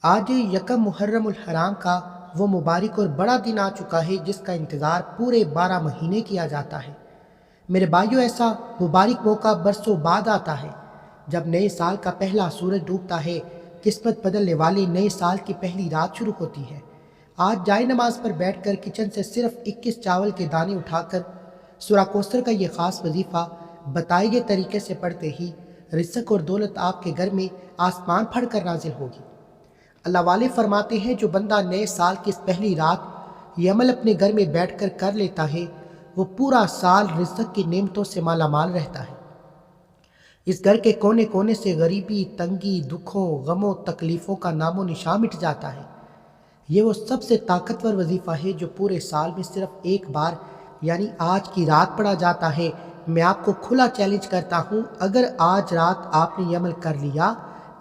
آج یکم محرم الحرام کا وہ مبارک اور بڑا دن آ چکا ہے جس کا انتظار پورے 12 مہینے کیا جاتا ہے۔ میرے بھائیوں، ایسا مبارک موقع برسوں بعد آتا ہے جب نئے سال کا پہلا سورج ڈوبتا ہے، قسمت بدلنے والے نئے سال کی پہلی رات شروع ہوتی ہے۔ آج جائے نماز پر بیٹھ کر کچن سے صرف 21 چاول کے دانے اٹھا کر سورہ کوثر کا یہ خاص وظیفہ بتائے گئے طریقے سے پڑھتے ہی رزق اور دولت آپ کے گھر میں آسمان پھڑ کر نازل ہوگی۔ اللہ والے فرماتے ہیں، جو بندہ نئے سال کی اس پہلی رات یہ عمل اپنے گھر میں بیٹھ کر کر لیتا ہے، وہ پورا سال رزق کی نعمتوں سے مالا مال رہتا ہے۔ اس گھر کے کونے کونے سے غریبی، تنگی، دکھوں، غموں، تکلیفوں کا نام و نشان مٹ جاتا ہے۔ یہ وہ سب سے طاقتور وظیفہ ہے جو پورے سال میں صرف ایک بار یعنی آج کی رات پڑھا جاتا ہے۔ میں آپ کو کھلا چیلنج کرتا ہوں، اگر آج رات آپ نے یہ عمل کر لیا،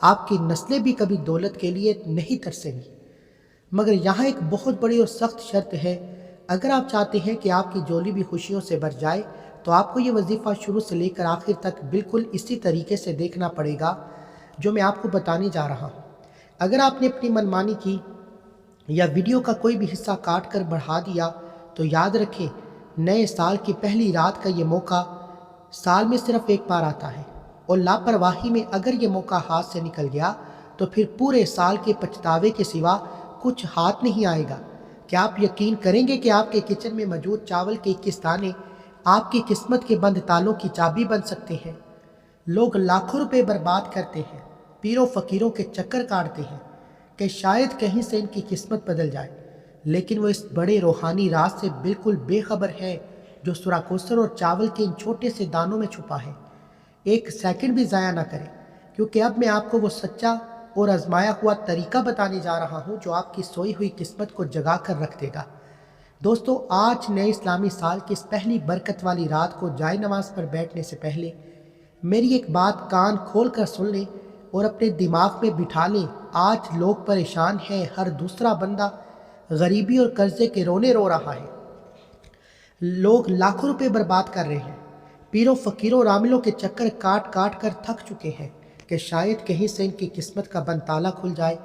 آپ کی نسلیں بھی کبھی دولت کے لیے نہیں ترسیں گی۔ مگر یہاں ایک بہت بڑی اور سخت شرط ہے۔ اگر آپ چاہتے ہیں کہ آپ کی جولی بھی خوشیوں سے بھر جائے تو آپ کو یہ وظیفہ شروع سے لے کر آخر تک بالکل اسی طریقے سے دیکھنا پڑے گا جو میں آپ کو بتانے جا رہا ہوں۔ اگر آپ نے اپنی منمانی کی یا ویڈیو کا کوئی بھی حصہ کاٹ کر بڑھا دیا تو یاد رکھیں، نئے سال کی پہلی رات کا یہ موقع سال میں صرف ایک بار آتا ہے، اور لاپرواہی میں اگر یہ موقع ہاتھ سے نکل گیا تو پھر پورے سال کے پچھتاوے کے سوا کچھ ہاتھ نہیں آئے گا۔ کیا آپ یقین کریں گے کہ آپ کے کچن میں موجود چاول کے 21 دانے آپ کی قسمت کے بند تالوں کی چابی بن سکتے ہیں؟ لوگ لاکھوں روپے برباد کرتے ہیں، پیروں فقیروں کے چکر کاٹتے ہیں کہ شاید کہیں سے ان کی قسمت بدل جائے، لیکن وہ اس بڑے روحانی راز سے بالکل بے خبر ہے جو سورہ کوثر اور چاول کے ان چھوٹے سے دانوں میں چھپا ہے۔ ایک سیکنڈ بھی ضائع نہ کریں، کیونکہ اب میں آپ کو وہ سچا اور آزمایا ہوا طریقہ بتانے جا رہا ہوں جو آپ کی سوئی ہوئی قسمت کو جگا کر رکھ دے گا۔ دوستو، آج نئے اسلامی سال کی اس پہلی برکت والی رات کو جائے نماز پر بیٹھنے سے پہلے میری ایک بات کان کھول کر سن لیں اور اپنے دماغ میں بٹھا لیں۔ آج لوگ پریشان ہیں، ہر دوسرا بندہ غریبی اور قرضے کے رونے رو رہا ہے، لوگ لاکھوں روپے برباد کر رہے ہیں، پیروں فقیروں اور عاملوں کے چکر کاٹ کاٹ کر تھک چکے ہیں کہ شاید کہیں سے ان کی قسمت کا بند تالا کھل جائے،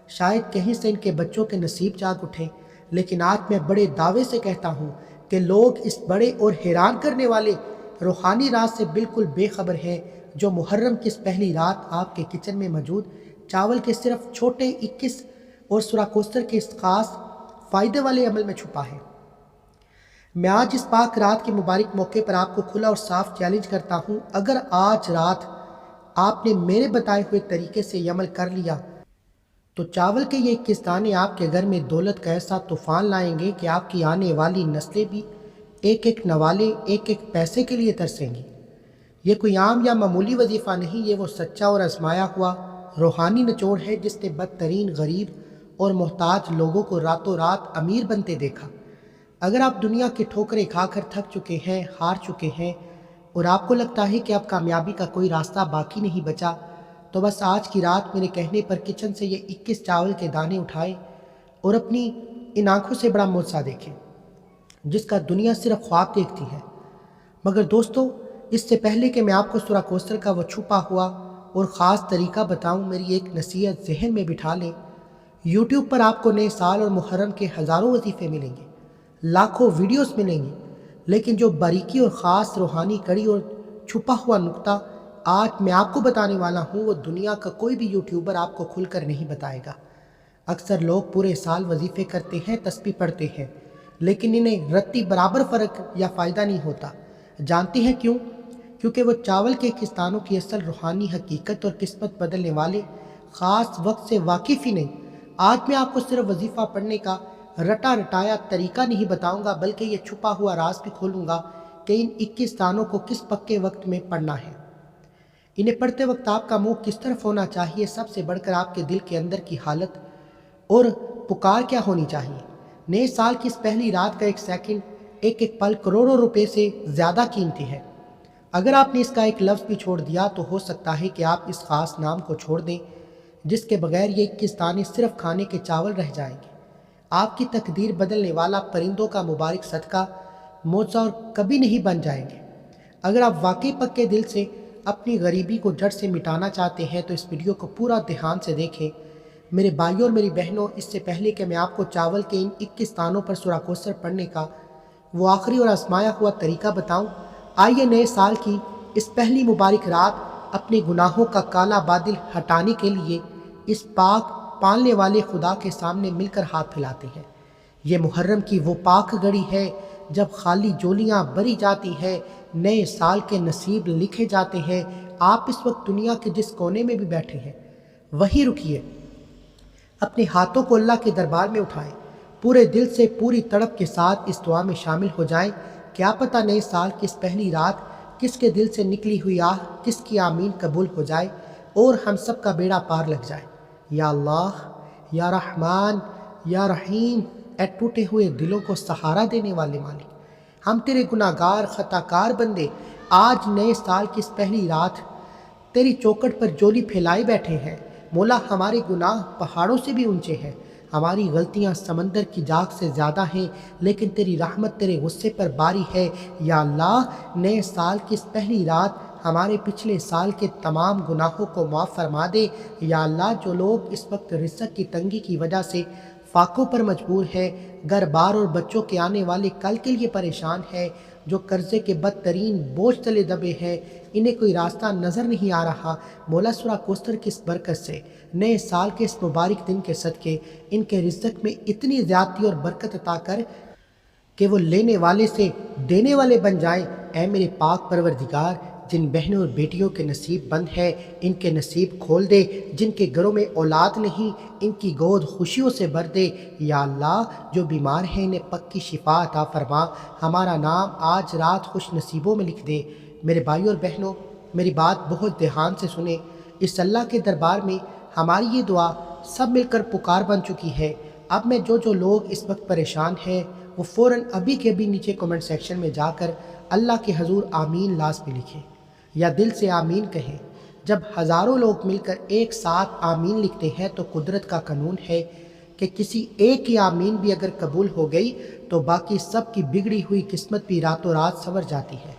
شاید کہیں سے ان کے بچوں کے نصیب جاگ اٹھیں۔ لیکن آج میں بڑے دعوے سے کہتا ہوں کہ لوگ اس بڑے اور حیران کرنے والے روحانی راز سے بالکل بے خبر ہیں جو محرم کی اس پہلی رات آپ کے کچن میں موجود چاول کے صرف چھوٹے 21 اور سورہ کوثر کے اس خاص فائدے والے عمل میں چھپا ہے۔ میں آج اس پاک رات کے مبارک موقع پر آپ کو کھلا اور صاف چیلنج کرتا ہوں، اگر آج رات آپ نے میرے بتائے ہوئے طریقے سے یہ عمل کر لیا تو چاول کے یہ 21 دانے آپ کے گھر میں دولت کا ایسا طوفان لائیں گے کہ آپ کی آنے والی نسلیں بھی ایک ایک نوالے، ایک ایک پیسے کے لیے ترسیں گی۔ یہ کوئی عام یا معمولی وظیفہ نہیں، یہ وہ سچا اور آزمایا ہوا روحانی نچوڑ ہے جس نے بدترین غریب اور محتاج لوگوں کو راتوں رات امیر بنتے دیکھا۔ اگر آپ دنیا کی ٹھوکریں کھا کر تھک چکے ہیں، ہار چکے ہیں اور آپ کو لگتا ہے کہ اب کامیابی کا کوئی راستہ باقی نہیں بچا، تو بس آج کی رات میرے کہنے پر کچن سے یہ 21 چاول کے دانے اٹھائیں اور اپنی ان آنکھوں سے بڑا معجزہ دیکھیں جس کا دنیا صرف خواب دیکھتی ہے۔ مگر دوستو، اس سے پہلے کہ میں آپ کو سورہ کوثر کا وہ چھپا ہوا اور خاص طریقہ بتاؤں، میری ایک نصیحت ذہن میں بٹھا لیں۔ یوٹیوب پر آپ کو نئے سال اور محرم کے ہزاروں وظیفے ملیں گے، لاکھوں ویڈیوز ملیں گی، لیکن جو باریکی اور خاص روحانی کڑی اور چھپا ہوا نقطہ آج میں آپ کو بتانے والا ہوں، وہ دنیا کا کوئی بھی یوٹیوبر آپ کو کھل کر نہیں بتائے گا۔ اکثر لوگ پورے سال وظیفے کرتے ہیں، تسبیح پڑھتے ہیں، لیکن انہیں رتی برابر فرق یا فائدہ نہیں ہوتا۔ جانتے ہیں کیوں؟ کیونکہ وہ چاول کے کستانوں کی اصل روحانی حقیقت اور قسمت بدلنے والے خاص وقت سے واقف ہی نہیں۔ آج میں آپ کو صرف وظیفہ پڑھنے کا رٹا رٹایا طریقہ نہیں بتاؤں گا، بلکہ یہ چھپا ہوا راز بھی کھولوں گا کہ ان 21 دانوں کو کس پکے وقت میں پڑھنا ہے۔ انہیں پڑھتے وقت آپ کا منہ کس طرف ہونا چاہیے، سب سے بڑھ کر آپ کے دل کے اندر کی حالت اور پکار کیا ہونی چاہیے۔ نئے سال کی اس پہلی رات کا ایک سیکنڈ، ایک ایک پل کروڑوں روپے سے زیادہ قیمتی ہے۔ اگر آپ نے اس کا ایک لفظ بھی چھوڑ دیا تو ہو سکتا ہے کہ آپ اس خاص نام کو چھوڑ دیں جس کے بغیر یہ 21 دانے صرف کھانے کے چاول رہ جائیں گے۔ آپ کی تقدیر بدلنے والا پرندوں کا مبارک صدقہ معجزہ اور کبھی نہیں بن جائیں گے۔ اگر آپ واقعی پکے دل سے اپنی غریبی کو جڑ سے مٹانا چاہتے ہیں تو اس ویڈیو کو پورا دھیان سے دیکھیں۔ میرے بھائیوں اور میری بہنوں، اس سے پہلے کہ میں آپ کو چاول کے ان 21 دانوں پر سورہ کوثر پڑھنے کا وہ آخری اور آزمایا ہوا طریقہ بتاؤں، آئیے نئے سال کی اس پہلی مبارک رات اپنے گناہوں کا کالا بادل ہٹانے کے لیے اس پاک پالنے والے خدا کے سامنے مل کر ہاتھ پھیلاتے ہیں۔ یہ محرم کی وہ پاک گھڑی ہے جب خالی جولیاں بری جاتی ہیں، نئے سال کے نصیب لکھے جاتے ہیں۔ آپ اس وقت دنیا کے جس کونے میں بھی بیٹھے ہیں وہی رکیے، اپنے ہاتھوں کو اللہ کے دربار میں اٹھائیں، پورے دل سے پوری تڑپ کے ساتھ اس دعا میں شامل ہو جائیں۔ کیا پتہ نئے سال کی اس پہلی رات کس کے دل سے نکلی ہوئی آہ کس کی آمین قبول ہو جائے اور ہم سب کا بیڑا پار لگ جائے۔ یا اللہ، یا رحمان، یا رحیم، اے ٹوٹے ہوئے دلوں کو سہارا دینے والے مالک، ہم تیرے گناہ گار خطا کار بندے آج نئے سال کی اس پہلی رات تیری چوکٹ پر جولی پھیلائے بیٹھے ہیں۔ مولا، ہمارے گناہ پہاڑوں سے بھی اونچے ہیں، ہماری غلطیاں سمندر کی جاگ سے زیادہ ہیں، لیکن تیری رحمت تیرے غصے پر باری ہے۔ یا اللہ، نئے سال کی اس پہلی رات ہمارے پچھلے سال کے تمام گناہوں کو معاف فرما دے۔ یا اللہ، جو لوگ اس وقت رزق کی تنگی کی وجہ سے فاقوں پر مجبور ہے، گھر بار اور بچوں کے آنے والے کل کے لیے پریشان ہے، جو قرضے کے بدترین بوجھ تلے دبے ہیں، انہیں کوئی راستہ نظر نہیں آ رہا، مولا سورہ کوثر کی اس برکت سے نئے سال کے اس مبارک دن کے صدقے ان کے رزق میں اتنی زیادتی اور برکت عطا کر کہ وہ لینے والے سے دینے والے بن جائیں۔ اے میرے پاک پروردگار، جن بہنوں اور بیٹیوں کے نصیب بند ہے ان کے نصیب کھول دے، جن کے گھروں میں اولاد نہیں ان کی گود خوشیوں سے بھر دے۔ یا اللہ، جو بیمار ہیں انہیں پکی شفا عطا فرما، ہمارا نام آج رات خوش نصیبوں میں لکھ دے۔ میرے بھائیوں اور بہنوں، میری بات بہت دھیان سے سنیں، اس اللہ کے دربار میں ہماری یہ دعا سب مل کر پکار بن چکی ہے۔ اب میں جو لوگ اس وقت پریشان ہیں وہ فوراً ابھی کے ابھی نیچے کمنٹ سیکشن میں جا کر اللہ کے حضور آمین لازمی لکھیں یا دل سے آمین کہیں۔ جب ہزاروں لوگ مل کر ایک ساتھ آمین لکھتے ہیں تو قدرت کا قانون ہے کہ کسی ایک کی آمین بھی اگر قبول ہو گئی تو باقی سب کی بگڑی ہوئی قسمت بھی راتوں رات سنور جاتی ہے۔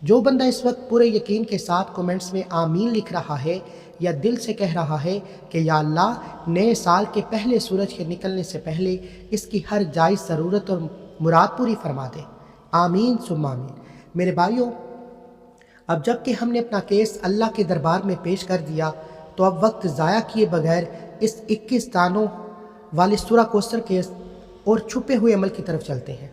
جو بندہ اس وقت پورے یقین کے ساتھ کمنٹس میں آمین لکھ رہا ہے یا دل سے کہہ رہا ہے کہ یا اللہ، نئے سال کے پہلے سورج کے نکلنے سے پہلے اس کی ہر جائز ضرورت اور مراد پوری فرما دے، آمین ثم آمین۔ میرے بھائیوں، اب جب کہ ہم نے اپنا کیس اللہ کے دربار میں پیش کر دیا تو اب وقت ضائع کیے بغیر اس 21 دانوں والے سورہ کوثر کے اور چھپے ہوئے عمل کی طرف چلتے ہیں۔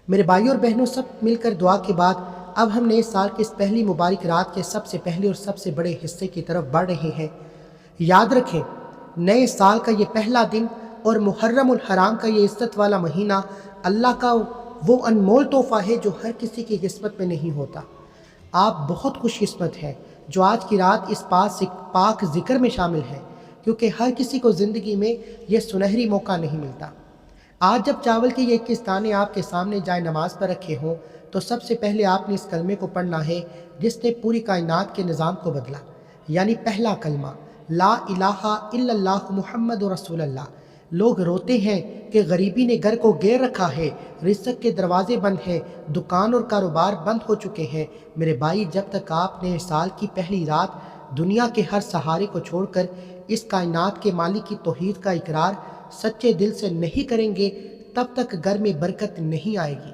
میرے بھائیوں اور بہنوں، سب مل کر دعا کے بعد اب ہم نئے سال کی اس پہلی مبارک رات کے سب سے پہلے اور سب سے بڑے حصے کی طرف بڑھ رہے ہیں۔ یاد رکھیں، نئے سال کا یہ پہلا دن اور محرم الحرام کا یہ عزت والا مہینہ اللہ کا وہ انمول تحفہ ہے جو ہر کسی کی قسمت میں نہیں ہوتا۔ آپ بہت خوش قسمت ہیں جو آج کی رات اس پاک ذکر میں شامل ہیں، کیونکہ ہر کسی کو زندگی میں یہ سنہری موقع نہیں ملتا۔ آج جب چاول کے یہ 21 دانے آپ کے سامنے جائے نماز پر رکھے ہوں تو سب سے پہلے آپ نے اس کلمے کو پڑھنا ہے جس نے پوری کائنات کے نظام کو بدلا، یعنی پہلا کلمہ لا الہ الا اللہ محمد رسول اللہ۔ لوگ روتے ہیں کہ غریبی نے گھر کو گیر رکھا ہے، رزق کے دروازے بند ہیں، دکان اور کاروبار بند ہو چکے ہیں۔ میرے بھائی، جب تک آپ نے سال کی پہلی رات دنیا کے ہر سہارے کو چھوڑ کر اس کائنات کے مالک کی توحید کا اقرار سچے دل سے نہیں کریں گے تب تک گھر میں برکت نہیں آئے گی۔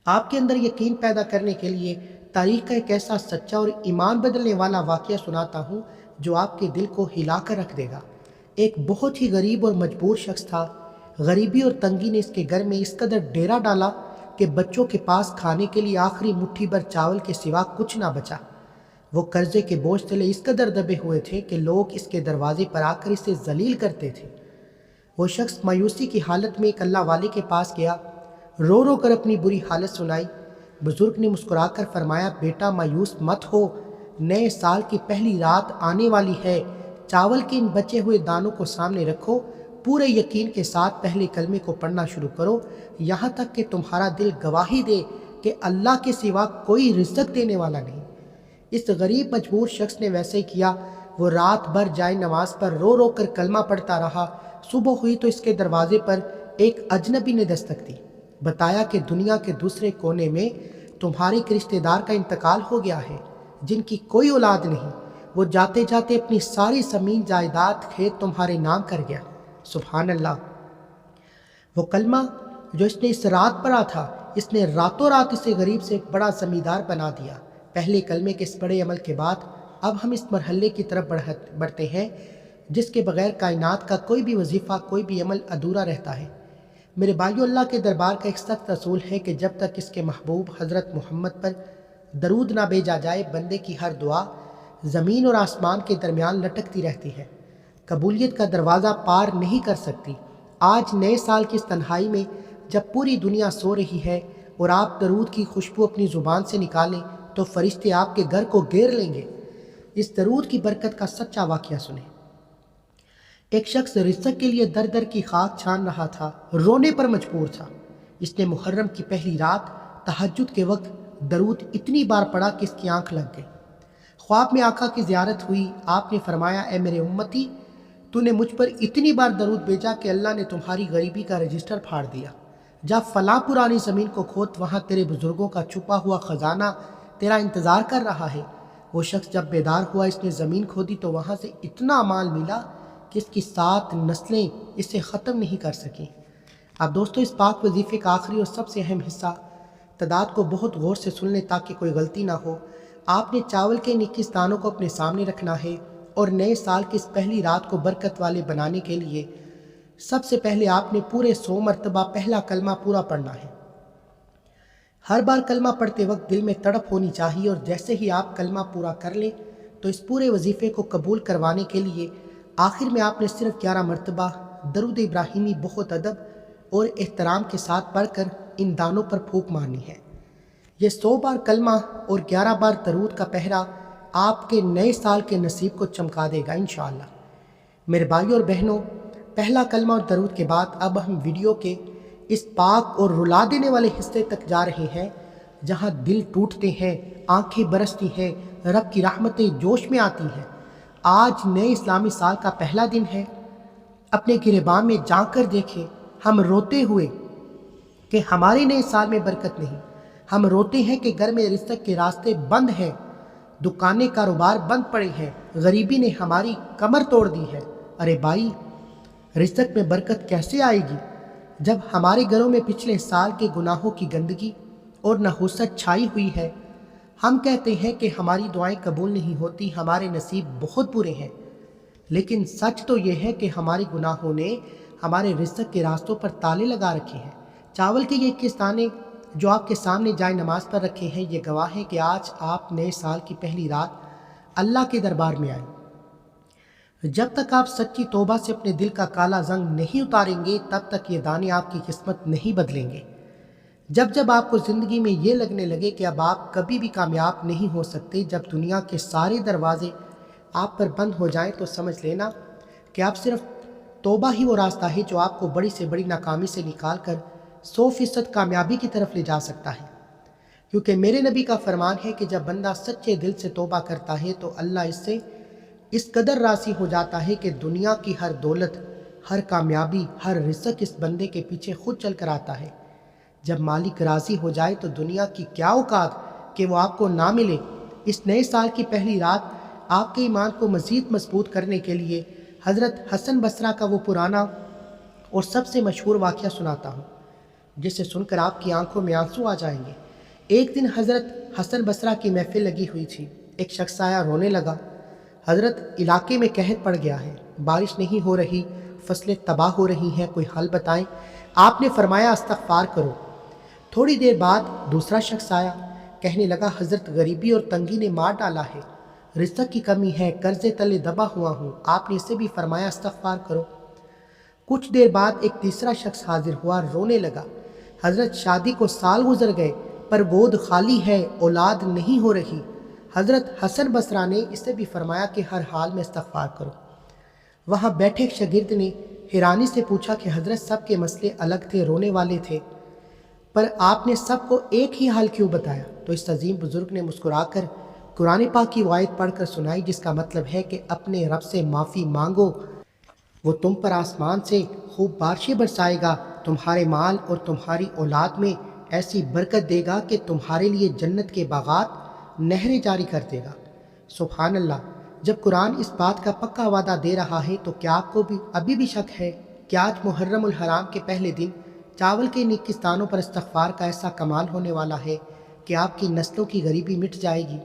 آپ کے اندر یقین پیدا کرنے کے لیے تاریخ کا ایک ایسا سچا اور ایمان بدلنے والا واقعہ سناتا ہوں جو آپ کے دل کو ہلا کر رکھ دے گا۔ ایک بہت ہی غریب اور مجبور شخص تھا۔ غریبی اور تنگی نے اس کے گھر میں اس قدر ڈیرا ڈالا کہ بچوں کے پاس کھانے کے لیے آخری مٹھی بھر چاول کے سوا کچھ نہ بچا۔ وہ قرضے کے بوجھ تلے اس قدر دبے ہوئے تھے کہ لوگ اس کے دروازے پر آ کر اسے ذلیل کرتے تھے۔ وہ شخص مایوسی کی حالت میں ایک اللہ والے کے پاس گیا، رو رو کر اپنی بری حالت سنائی۔ بزرگ نے مسکرا کر فرمایا، بیٹا مایوس مت ہو، نئے سال کی پہلی رات آنے والی ہے، چاول کے ان بچے ہوئے دانوں کو سامنے رکھو، پورے یقین کے ساتھ پہلے کلمے کو پڑھنا شروع کرو، یہاں تک کہ تمہارا دل گواہی دے کہ اللہ کے سوا کوئی رزق دینے والا نہیں۔ اس غریب مجبور شخص نے ویسے ہی کیا۔ وہ رات بھر جائے نماز پر رو رو کر کلمہ پڑھتا رہا۔ صبح ہوئی تو اس کے دروازے پر ایک اجنبی نے دستک دی، بتایا کہ دنیا کے دوسرے کونے میں تمہارے ایک رشتہ دار کا انتقال ہو گیا ہے جن کی کوئی اولاد نہیں۔ وہ جاتے جاتے اپنی ساری زمین جائیداد کھیت تمہارے نام کر گیا۔ سبحان اللہ۔ وہ کلمہ جو اس نے اس رات پڑھا تھا، اس نے راتوں رات اسے غریب سے ایک بڑا زمیندار بنا دیا۔ پہلے کلمے کے اس بڑے عمل کے بعد اب ہم اس مرحلے کی طرف بڑھتے ہیں جس کے بغیر کائنات کا کوئی بھی وظیفہ، کوئی بھی عمل ادھورا رہتا ہے۔ میرے بھائیو، اللہ کے دربار کا ایک سخت اصول ہے کہ جب تک اس کے محبوب حضرت محمد پر درود نہ بھیجا جائے، بندے کی ہر دعا زمین اور آسمان کے درمیان لٹکتی رہتی ہے، قبولیت کا دروازہ پار نہیں کر سکتی۔ آج نئے سال کی اس تنہائی میں جب پوری دنیا سو رہی ہے اور آپ درود کی خوشبو اپنی زبان سے نکالیں تو فرشتے آپ کے گھر کو گھیر لیں گے۔ اس درود کی برکت کا سچا واقعہ سنیں۔ ایک شخص رزق کے لیے در در کی خاک چھان رہا تھا، رونے پر مجبور تھا۔ اس نے محرم کی پہلی رات تہجد کے وقت درود اتنی بار پڑھا کہ اس کی آنکھ لگ گئی۔ خواب میں آقا کی زیارت ہوئی۔ آپ نے فرمایا، اے میرے امتی، تو نے مجھ پر اتنی بار درود بھیجا کہ اللہ نے تمہاری غریبی کا رجسٹر پھاڑ دیا۔ جب فلاں پرانی زمین کو کھود، وہاں تیرے بزرگوں کا چھپا ہوا خزانہ تیرا انتظار کر رہا ہے۔ وہ شخص جب بیدار ہوا، اس نے زمین کھودی تو وہاں سے اتنا مال ملا کہ اس کی 7 نسلیں اسے ختم نہیں کر سکیں۔ اب دوستو، اس پاک وظیفے کا آخری اور سب سے اہم حصہ تعداد کو بہت غور سے سن لیں تاکہ کوئی غلطی نہ ہو۔ آپ نے چاول کے 21 دانوں کو اپنے سامنے رکھنا ہے اور نئے سال کی اس پہلی رات کو برکت والے بنانے کے لیے سب سے پہلے آپ نے پورے 100 مرتبہ پہلا کلمہ پورا پڑھنا ہے۔ ہر بار کلمہ پڑھتے وقت دل میں تڑپ ہونی چاہیے، اور جیسے ہی آپ کلمہ پورا کر لیں تو اس پورے وظیفے کو قبول کروانے کے لیے آخر میں آپ نے صرف 11 مرتبہ درود ابراہیمی بہت ادب اور احترام کے ساتھ پڑھ کر ان دانوں پر پھونک مارنی ہے۔ یہ 100 بار کلمہ اور 11 بار درود کا پہرا آپ کے نئے سال کے نصیب کو چمکا دے گا انشاءاللہ۔ میرے بھائیوں اور بہنوں، پہلا کلمہ اور درود کے بعد اب ہم ویڈیو کے اس پاک اور رلا دینے والے حصے تک جا رہے ہیں جہاں دل ٹوٹتے ہیں، آنکھیں برستی ہیں، رب کی رحمتیں جوش میں آتی ہیں۔ آج نئے اسلامی سال کا پہلا دن ہے۔ اپنے گریباں میں جھانک کر دیکھیں، ہم روتے ہوئے کہ ہمارے نئے سال میں برکت نہیں۔ ہم روتے ہیں کہ گھر میں رزق کے راستے بند ہیں، دکانیں کاروبار بند پڑے ہیں، غریبی نے ہماری کمر توڑ دی ہے۔ ارے بھائی، رزق میں برکت کیسے آئے گی جب ہمارے گھروں میں پچھلے سال کے گناہوں کی گندگی اور نحوست چھائی ہوئی ہے؟ ہم کہتے ہیں کہ ہماری دعائیں قبول نہیں ہوتی، ہمارے نصیب بہت برے ہیں، لیکن سچ تو یہ ہے کہ ہمارے گناہوں نے ہمارے رزق کے راستوں پر تالے لگا رکھے ہیں۔ چاول کے یہ 21 دانے جو آپ کے سامنے جائے نماز پر رکھے ہیں، یہ گواہ ہیں کہ آج آپ نئے سال کی پہلی رات اللہ کے دربار میں آئے۔ جب تک آپ سچی توبہ سے اپنے دل کا کالا زنگ نہیں اتاریں گے، تب تک یہ دانے آپ کی قسمت نہیں بدلیں گے۔ جب آپ کو زندگی میں یہ لگنے لگے کہ اب آپ کبھی بھی کامیاب نہیں ہو سکتے، جب دنیا کے سارے دروازے آپ پر بند ہو جائیں، تو سمجھ لینا کہ آپ صرف توبہ ہی وہ راستہ ہے جو آپ کو بڑی سے بڑی ناکامی سے نکال کر 100% کامیابی کی طرف لے جا سکتا ہے۔ کیونکہ میرے نبی کا فرمان ہے کہ جب بندہ سچے دل سے توبہ کرتا ہے تو اللہ اس سے اس قدر راضی ہو جاتا ہے کہ دنیا کی ہر دولت، ہر کامیابی، ہر رزق اس بندے کے پیچھے خود چل کر آتا ہے۔ جب مالک راضی ہو جائے تو دنیا کی کیا اوقات کہ وہ آپ کو نہ ملے۔ اس نئے سال کی پہلی رات آپ کے ایمان کو مزید مضبوط کرنے کے لیے حضرت حسن بصری کا وہ پرانا اور سب سے مشہور واقعہ سناتا ہوں، جسے سن کر آپ کی آنکھوں میں آنسو آ جائیں گے۔ ایک دن حضرت حسن بصری کی محفل لگی ہوئی تھی۔ ایک شخص آیا، رونے لگا، حضرت علاقے میں قحط پڑ گیا ہے، بارش نہیں ہو رہی، فصلیں تباہ ہو رہی ہیں، کوئی حل بتائیں۔ آپ نے فرمایا استغفار کرو۔ تھوڑی دیر بعد دوسرا شخص آیا، کہنے لگا حضرت غریبی اور تنگی نے مار ڈالا ہے، رزق کی کمی ہے، قرضے تلے دبا ہوا ہوں۔ آپ نے اسے بھی فرمایا استغفار کرو۔ کچھ دیر بعد ایک تیسرا شخص حاضر ہوا، رونے لگا، حضرت شادی کو سال گزر گئے پر گود خالی ہے، اولاد نہیں ہو رہی۔ حضرت حسن بصری نے اسے بھی فرمایا کہ ہر حال میں استغفار کرو۔ وہاں بیٹھے ایک شاگرد نے حیرانی سے پوچھا کہ حضرت سب کے مسئلے الگ تھے، رونے والے تھے، پر آپ نے سب کو ایک ہی حال کیوں بتایا؟ تو اس عظیم بزرگ نے مسکرا کر قرآن پاک کی وہ آیت پڑھ کر سنائی جس کا مطلب ہے کہ اپنے رب سے معافی مانگو، وہ تم پر آسمان سے خوب بارشیں برسائے گا، تمہارے مال اور تمہاری اولاد میں ایسی برکت دے گا کہ تمہارے لیے جنت کے باغات نہریں جاری کر دے گا۔ سبحان اللہ۔ جب قرآن اس بات کا پکا وعدہ دے رہا ہے تو کیا آپ کو بھی ابھی بھی شک ہے کہ آج محرم الحرام کے پہلے دن چاول کے ان 21 دانوں پر استغفار کا ایسا کمال ہونے والا ہے کہ آپ کی نسلوں کی غریبی مٹ جائے گی؟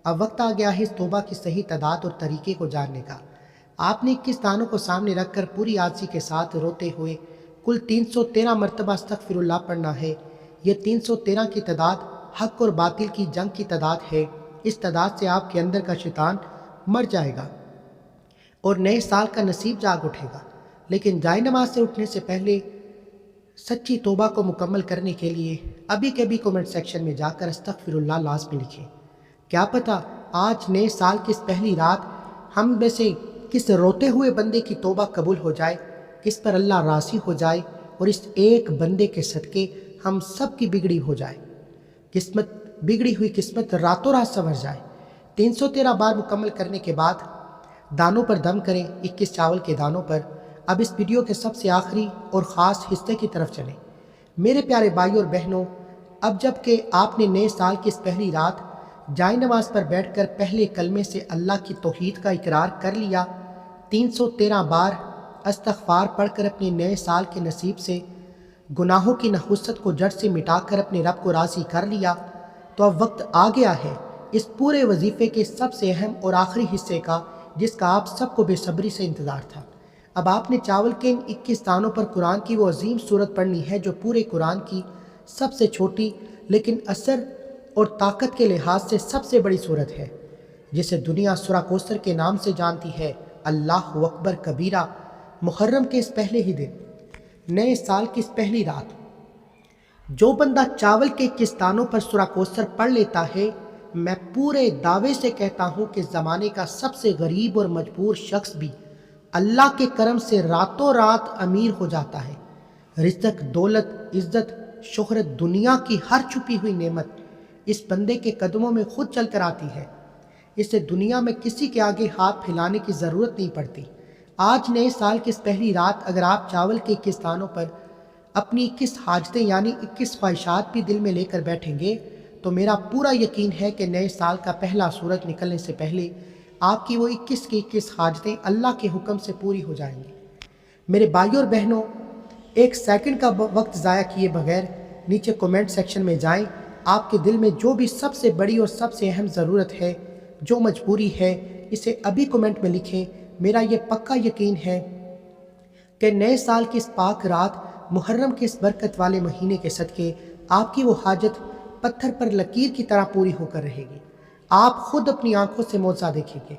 اب وقت آ گیا ہے اس توبہ کی صحیح تعداد اور طریقے کو جاننے کا۔ آپ نے 21 دانوں کو سامنے رکھ کر پوری عاجزی کے ساتھ روتے ہوئے کل 313 مرتبہ استغفر اللہ پڑھنا ہے۔ یہ 313 کی تعداد حق اور باطل کی جنگ کی تعداد ہے۔ اس تعداد سے آپ کے اندر کا شیطان مر جائے گا اور نئے سال کا نصیب جاگ اٹھے گا۔ لیکن جائے نماز سے اٹھنے سے پہلے سچی توبہ کو مکمل کرنے کے لیے ابھی کے بھی کومنٹ سیکشن میں جا کر استغفر اللہ لازمی لکھیں۔ کیا پتہ آج نئے سال کی اس پہلی رات ہم میں سے کس روتے ہوئے بندے کی توبہ قبول ہو جائے، کس پر اللہ راضی ہو جائے اور اس ایک بندے کے صدقے ہم سب کی بگڑی ہو جائے، بگڑی ہوئی قسمت راتوں رات سنور جائے۔ 313 بار مکمل کرنے کے بعد دانوں پر دم کریں، 21 چاول کے دانوں پر۔ اب اس ویڈیو کے سب سے آخری اور خاص حصے کی طرف چلیں۔ میرے پیارے بھائیوں اور بہنوں، اب جب کہ آپ نے نئے سال کی اس پہلی رات جائے نماز پر بیٹھ کر پہلے کلمے سے اللہ کی توحید کا اقرار کر لیا، 313 بار استغفار پڑھ کر اپنے نئے سال کے نصیب سے گناہوں کی نحوست کو جڑ سے مٹا کر اپنے رب کو راضی کر لیا، تو اب وقت آ گیا ہے اس پورے وظیفے کے سب سے اہم اور آخری حصے کا، جس کا آپ سب کو بے صبری سے انتظار تھا۔ اب آپ نے چاول کے ان 21 دانوں پر قرآن کی وہ عظیم سورت پڑھنی ہے جو پورے قرآن کی سب سے چھوٹی لیکن اثر اور طاقت کے لحاظ سے سب سے بڑی سورت ہے، جسے دنیا سورہ کوثر کے نام سے جانتی ہے۔ اللہ اکبر کبیرہ۔ محرم کے اس پہلے ہی دن، نئے سال کی اس پہلی رات، جو بندہ چاول کے 21 دانوں پر سورہ کوثر پڑھ لیتا ہے، میں پورے دعوے سے کہتا ہوں کہ زمانے کا سب سے غریب اور مجبور شخص بھی اللہ کے کرم سے راتوں رات امیر ہو جاتا ہے۔ رزق، دولت، عزت، شہرت، دنیا کی ہر چھپی ہوئی نعمت اس بندے کے قدموں میں خود چل کر آتی ہے۔ اسے دنیا میں کسی کے آگے ہاتھ پھیلانے کی ضرورت نہیں پڑتی۔ آج نئے سال کی اس پہلی رات اگر آپ چاول کے 21 دانوں پر اپنی 21 حاجتیں یعنی 21 خواہشات بھی دل میں لے کر بیٹھیں گے تو میرا پورا یقین ہے کہ نئے سال کا پہلا سورج نکلنے سے پہلے آپ کی وہ 21 کی 21 حاجتیں اللہ کے حکم سے پوری ہو جائیں گی۔ میرے بھائیوں اور بہنوں، ایک سیکنڈ کا وقت ضائع کیے بغیر نیچے کومنٹ سیکشن میں جائیں۔ آپ کے دل میں جو بھی سب سے بڑی اور سب سے اہم ضرورت ہے، جو مجبوری ہے، اسے ابھی کومنٹ میں لکھیں۔ میرا یہ پکا یقین ہے کہ نئے سال کی اس پاک رات، محرم کے اس برکت والے مہینے کے صدقے، آپ کی وہ حاجت پتھر پر لکیر کی طرح پوری ہو کر رہے گی۔ آپ خود اپنی آنکھوں سے معجزہ دیکھیں گے۔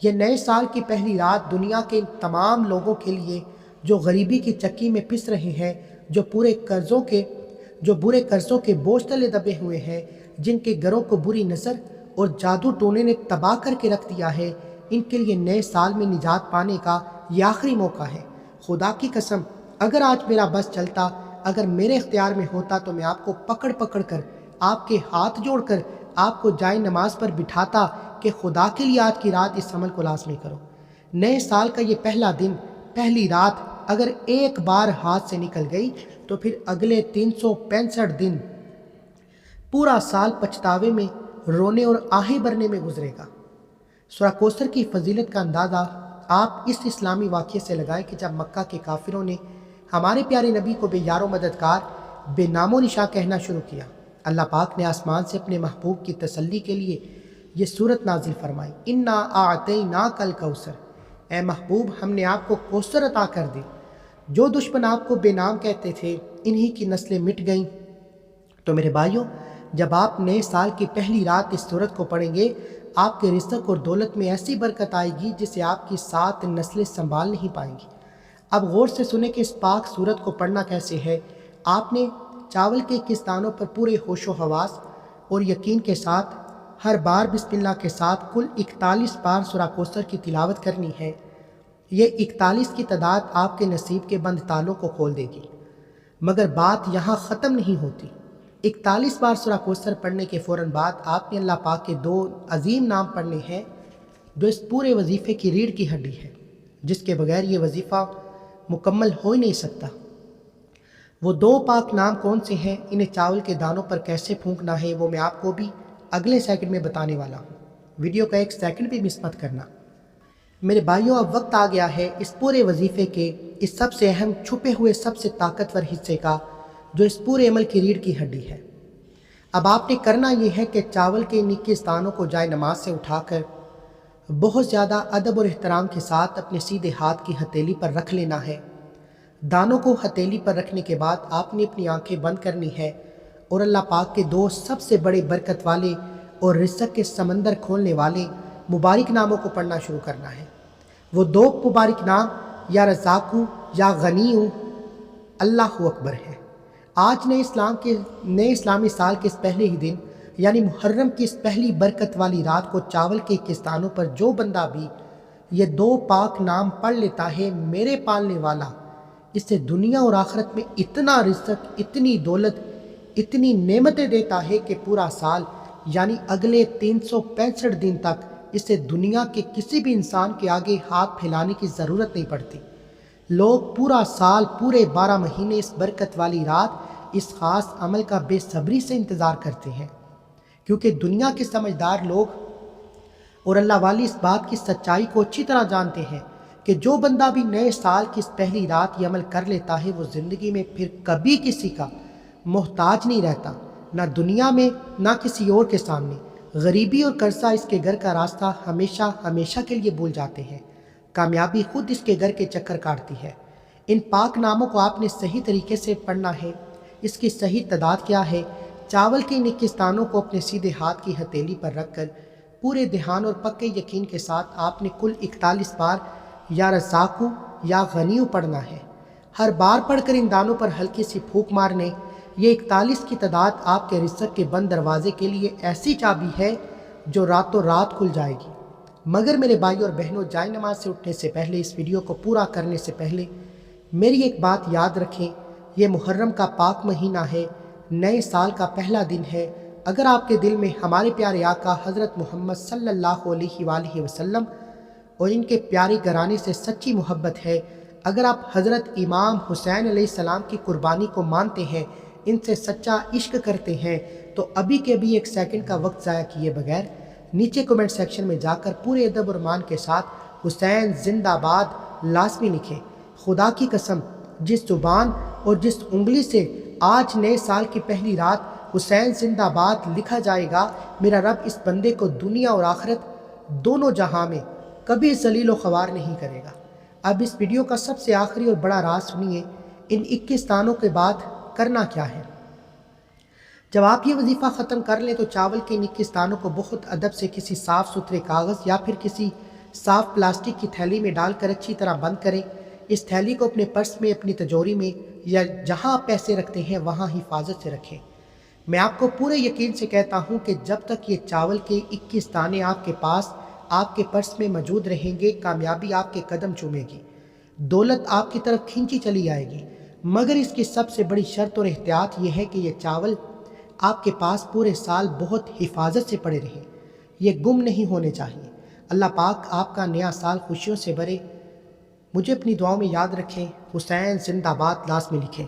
یہ نئے سال کی پہلی رات دنیا کے ان تمام لوگوں کے لیے جو غریبی کی چکی میں پس رہے ہیں، جو برے قرضوں کے بوجھ تلے دبے ہوئے ہیں، جن کے گھروں کو بری نظر اور جادو ٹونے نے تباہ کر کے رکھ دیا ہے، ان کے لیے نئے سال میں نجات پانے کا یہ آخری موقع ہے۔ خدا کی قسم، اگر آج میرا بس چلتا، اگر میرے اختیار میں ہوتا تو میں آپ کو پکڑ پکڑ کر، آپ کے ہاتھ جوڑ کر آپ کو جائے نماز پر بٹھاتا کہ خدا کے لیے آج کی رات اس عمل کو لازمی کرو۔ نئے سال کا یہ پہلا دن، پہلی رات اگر ایک بار ہاتھ سے نکل گئی تو پھر اگلے 365 دن پورا سال پچھتاوے میں، رونے اور آہیں بھرنے میں گزرے گا۔ سورہ کوثر کی فضیلت کا اندازہ آپ اس اسلامی واقعے سے لگائیں کہ جب مکہ کے کافروں نے ہمارے پیارے نبی کو بے یار و مددگار، بے نام و نشاں کہنا شروع کیا، اللہ پاک نے آسمان سے اپنے محبوب کی تسلی کے لیے یہ سورت نازل فرمائی، انا اعطیناک الکوثر۔ اے محبوب، ہم نے آپ کو کوثر عطا کر دی۔ جو دشمن آپ کو بے نام کہتے تھے، انہی کی نسلیں مٹ گئیں۔ تو میرے بھائیوں، جب آپ نئے سال کی پہلی رات اس سورت کو پڑھیں گے، آپ کے رزق اور دولت میں ایسی برکت آئے گی جسے آپ کی 7 نسلیں سنبھال نہیں پائیں گی۔ اب غور سے سنیں کہ اس پاک سورت کو پڑھنا کیسے ہے۔ آپ نے چاول کے 21 دانوں پر پورے ہوش و حواس اور یقین کے ساتھ ہر بار بسم اللہ کے ساتھ کل 41 بار سورہ کوثر کی تلاوت کرنی ہے۔ یہ 41 کی تعداد آپ کے نصیب کے بند تالوں کو کھول دے گی۔ مگر بات یہاں ختم نہیں ہوتی۔ 41 بار سورہ کوثر پڑھنے کے فوراً بعد آپ نے اللہ پاک کے 2 عظیم نام پڑھنے ہیں جو اس پورے وظیفے کی ریڑھ کی ہڈی ہے، جس کے بغیر یہ وظیفہ مکمل ہو ہی نہیں سکتا۔ وہ 2 پاک نام کون سے ہیں، انہیں چاول کے دانوں پر کیسے پھونکنا ہے، وہ میں آپ کو بھی اگلے سیکنڈ میں بتانے والا ہوں۔ ویڈیو کا ایک سیکنڈ بھی مس مت کرنا۔ میرے بھائیوں، اب وقت آ گیا ہے اس پورے وظیفے کے اس سب سے اہم چھپے ہوئے سب سے طاقتور حصے کا، جو اس پورے عمل کی ریڑھ کی ہڈی ہے۔ اب آپ نے کرنا یہ ہے کہ چاول کے ان 21 دانوں کو جائے نماز سے اٹھا کر بہت زیادہ ادب اور احترام کے ساتھ اپنے سیدھے ہاتھ کی ہتھیلی پر رکھ لینا ہے۔ دانوں کو ہتھیلی پر رکھنے کے بعد آپ نے اپنی آنکھیں بند کرنی ہے اور اللہ پاک کے دو سب سے بڑے برکت والے اور رزق کے سمندر کھولنے والے مبارک ناموں کو پڑھنا شروع کرنا ہے۔ وہ دو مبارک نام یا رزاقو یا غنیو اللہ اکبر ہے۔ آج نئے اسلامی سال کے اس پہلے ہی دن یعنی محرم کی اس پہلی برکت والی رات کو چاول کے 21 دانوں پر جو بندہ بھی یہ دو پاک نام پڑھ لیتا ہے، میرے پالنے والا اس سے دنیا اور آخرت میں اتنا رزق، اتنی دولت، اتنی نعمتیں دیتا ہے کہ پورا سال یعنی اگلے 365 دن تک اس سے دنیا کے کسی بھی انسان کے آگے ہاتھ پھیلانے کی ضرورت نہیں پڑتی۔ لوگ پورا سال، پورے 12 مہینے اس برکت والی رات، اس خاص عمل کا بے صبری سے انتظار کرتے ہیں، کیونکہ دنیا کے سمجھدار لوگ اور اللہ والی اس بات کی سچائی کو اچھی طرح جانتے ہیں کہ جو بندہ بھی نئے سال کی اس پہلی رات یہ عمل کر لیتا ہے، وہ زندگی میں پھر کبھی کسی کا محتاج نہیں رہتا، نہ دنیا میں نہ کسی اور کے سامنے۔ غریبی اور قرضہ اس کے گھر کا راستہ ہمیشہ ہمیشہ کے لیے بھول جاتے ہیں۔ کامیابی خود اس کے گھر کے چکر کاٹتی ہے۔ ان پاک ناموں کو آپ نے صحیح طریقے سے پڑھنا ہے۔ اس کی صحیح تعداد کیا ہے؟ چاول کے ان 21 دانوں کو اپنے سیدھے ہاتھ کی ہتھیلی پر رکھ کر پورے دھیان اور پکے یقین کے ساتھ آپ نے کل 41 بار یا رزاقو یا غنیو پڑھنا ہے۔ ہر بار پڑھ کر ان دانوں پر ہلکی سی پھونک مارنے۔ یہ 41 کی تعداد آپ کے رزق کے بند دروازے کے لیے ایسی چابی ہے جو راتوں رات کھل جائے گی۔ مگر میرے بھائی اور بہنوں، جائے نماز سے اٹھنے سے پہلے، اس ویڈیو کو پورا کرنے سے پہلے میری ایک بات یاد رکھیں، یہ محرم کا پاک مہینہ ہے، نئے سال کا پہلا دن ہے۔ اگر آپ کے دل میں ہمارے پیارے آقا حضرت محمد صلی اللہ علیہ وآلہ وسلم اور ان کے پیارے گھرانے سے سچی محبت ہے، اگر آپ حضرت امام حسین علیہ السلام کی قربانی کو مانتے ہیں، ان سے سچا عشق کرتے ہیں، تو ابھی کے بھی ایک سیکنڈ کا وقت ضائع کیے بغیر نیچے کمنٹ سیکشن میں جا کر پورے ادب اور مان کے ساتھ حسین زندہ باد لازمی لکھیں۔ خدا کی قسم، جس زبان اور جس انگلی سے آج نئے سال کی پہلی رات حسین زندہ باد لکھا جائے گا، میرا رب اس بندے کو دنیا اور آخرت دونوں جہاں میں کبھی ذلیل و خوار نہیں کرے گا۔ اب اس ویڈیو کا سب سے آخری اور بڑا راز سنیے، ان 21 دانوں کے بعد کرنا کیا ہے۔ جب آپ یہ وظیفہ ختم کر لیں تو چاول کے ان 21 دانوں کو بہت ادب سے کسی صاف ستھرے کاغذ یا پھر کسی صاف پلاسٹک کی تھیلی میں ڈال کر اچھی طرح بند کریں۔ اس تھیلی کو اپنے پرس میں، اپنی تجوری میں یا جہاں آپ پیسے رکھتے ہیں وہاں حفاظت سے رکھیں۔ میں آپ کو پورے یقین سے کہتا ہوں کہ جب تک یہ چاول کے 21 دانے آپ کے پاس، آپ کے پرس میں موجود رہیں گے، کامیابی آپ کے قدم چومے گی، دولت آپ کی طرف کھینچی چلی آئے گی۔ مگر اس کی سب سے بڑی شرط اور احتیاط یہ ہے کہ یہ چاول آپ کے پاس پورے سال بہت حفاظت سے پڑے رہیں، یہ گم نہیں ہونے چاہیے۔ اللہ پاک آپ کا نیا سال خوشیوں سے بھرے۔ مجھے اپنی دعاؤں میں یاد رکھیں۔ حسین زندہ باد لازمی لکھیں۔